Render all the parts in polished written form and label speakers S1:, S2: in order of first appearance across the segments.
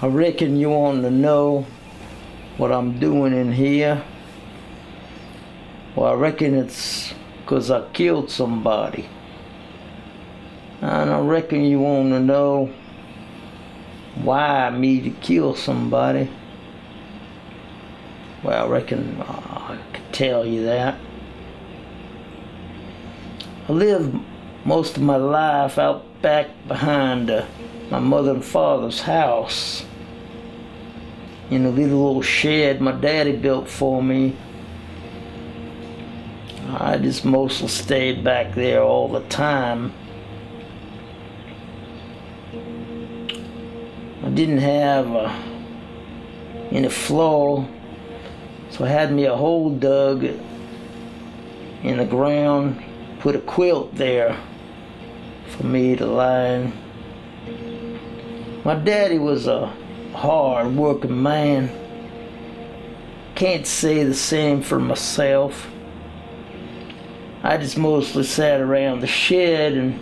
S1: I reckon you want to know what I'm doing in here. Well, I reckon it's because I killed somebody. And I reckon you want to know why me to kill somebody. Well, I reckon I could tell you that. I lived most of my life out back behind my mother and father's house, in a little old shed my daddy built for me. I just mostly stayed back there all the time. I didn't have any floor, so I had me a hole dug in the ground, put a quilt there for me to lie in. My daddy was a hard working man. Can't say the same for myself. I just mostly sat around the shed and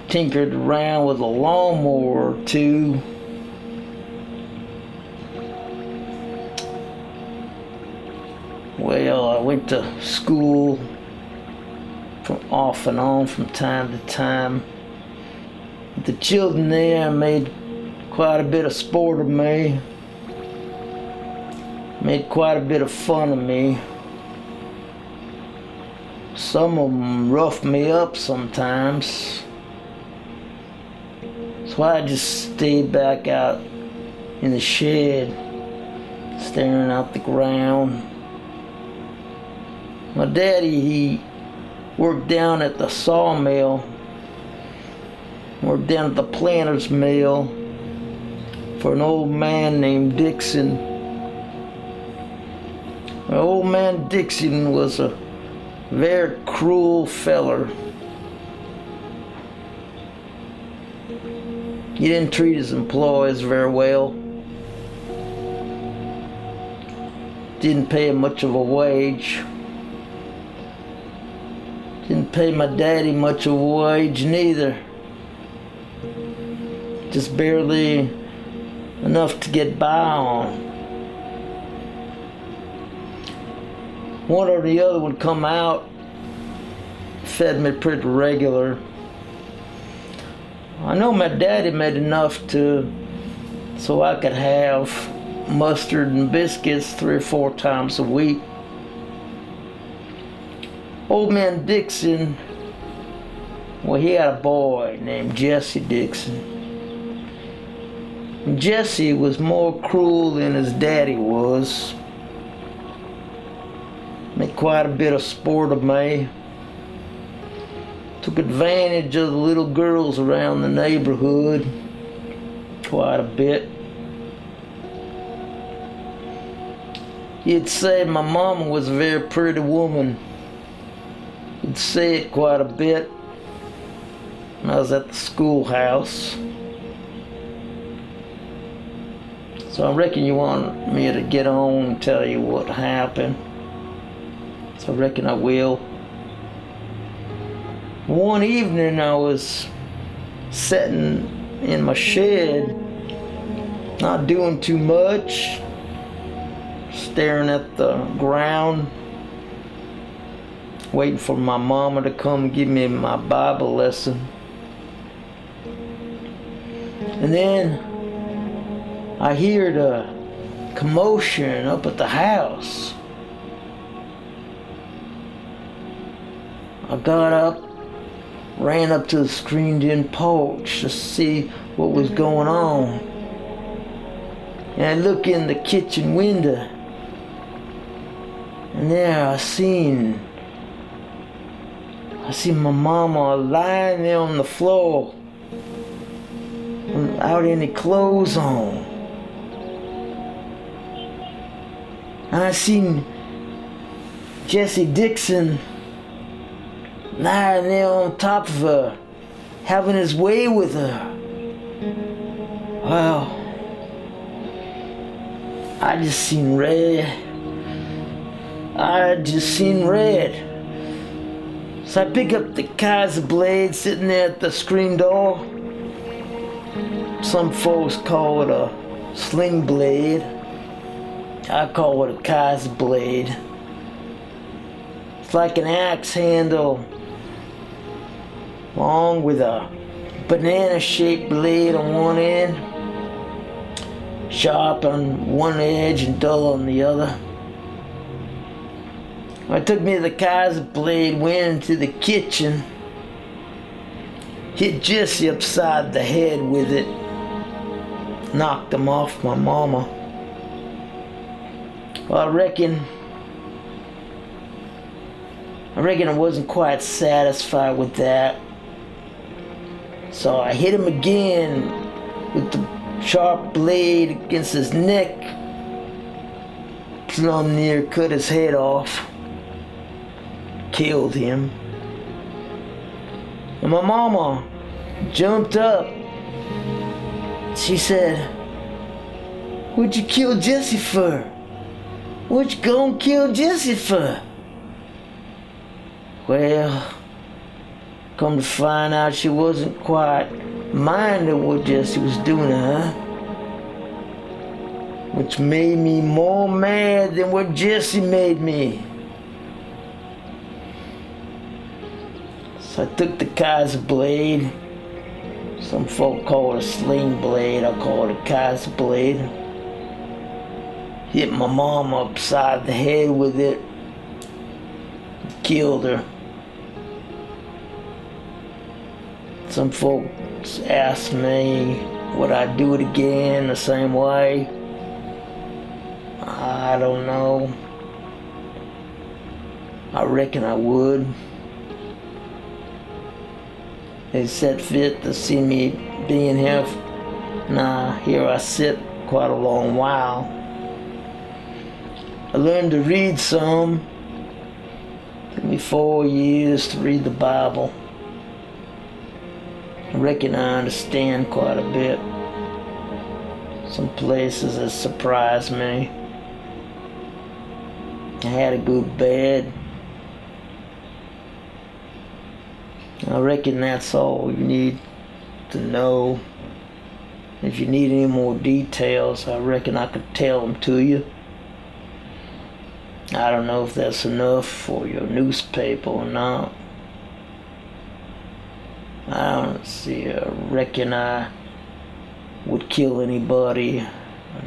S1: tinkered around with a lawnmower or two. Well, I went to school off and on from time to time. The children there made quite a bit of sport of me, made quite a bit of fun of me. Some of them roughed me up sometimes, so I just stayed back out in the shed, staring out the ground. My daddy, he worked down at the sawmill, worked down at the planter's mill for an old man named Dixon. Old man Dixon was a very cruel feller. He didn't treat his employees very well. Didn't pay him much of a wage. Didn't pay my daddy much of a wage neither. Just barely enough to get by on. One or the other would come out, fed me pretty regular. I know my daddy made enough so I could have mustard and biscuits 3 or 4 times a week. Old man Dixon, well, he had a boy named Jesse Dixon. And Jesse was more cruel than his daddy was. Made quite a bit of sport of me. Took advantage of the little girls around the neighborhood quite a bit. He'd say my mama was a very pretty woman. He'd say it quite a bit when I was at the schoolhouse. So I reckon you want me to get on and tell you what happened. So I reckon I will. One evening I was sitting in my shed, not doing too much, staring at the ground, waiting for my mama to come and give me my Bible lesson. And then I heard a commotion up at the house. I got up, ran up to the screened-in porch to see what was going on. And I looked in the kitchen window, and there I seen my mama lying there on the floor without any clothes on. And I seen Jesse Dixon lying there on top of her, having his way with her. Well, I just seen red. So I pick up the Kaiser blade sitting there at the screen door. Some folks call it a sling blade. I call it a Kai's blade. It's like an axe handle, long with a banana-shaped blade on one end, sharp on one edge and dull on the other. I took me to the Kai's blade, went into the kitchen, hit Jesse upside the head with it, knocked him off my mama. Well, I reckon I wasn't quite satisfied with that. So I hit him again with the sharp blade against his neck. Plumb near cut his head off. Killed him. And my mama jumped up. She said, "What'd you kill Jesse for? What you gonna kill Jesse for?" Well, come to find out she wasn't quite minding what Jesse was doing to her. Which made me more mad than what Jesse made me. So I took the Kai's blade. Some folk call it a sling blade. I call it a Kai's blade. Hit my mom upside the head with it. Killed her. Some folks ask me, would I do it again the same way? I don't know. I reckon I would. They said fit to see me being here. Nah, here I sit quite a long while. I learned to read some. Took me 4 years to read the Bible. I reckon I understand quite a bit. Some places that surprised me. I had a good bed. I reckon that's all you need to know. If you need any more details, I reckon I could tell them to you. I don't know if that's enough for your newspaper or not. I don't see, I reckon I would kill anybody.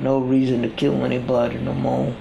S1: No reason to kill anybody no more.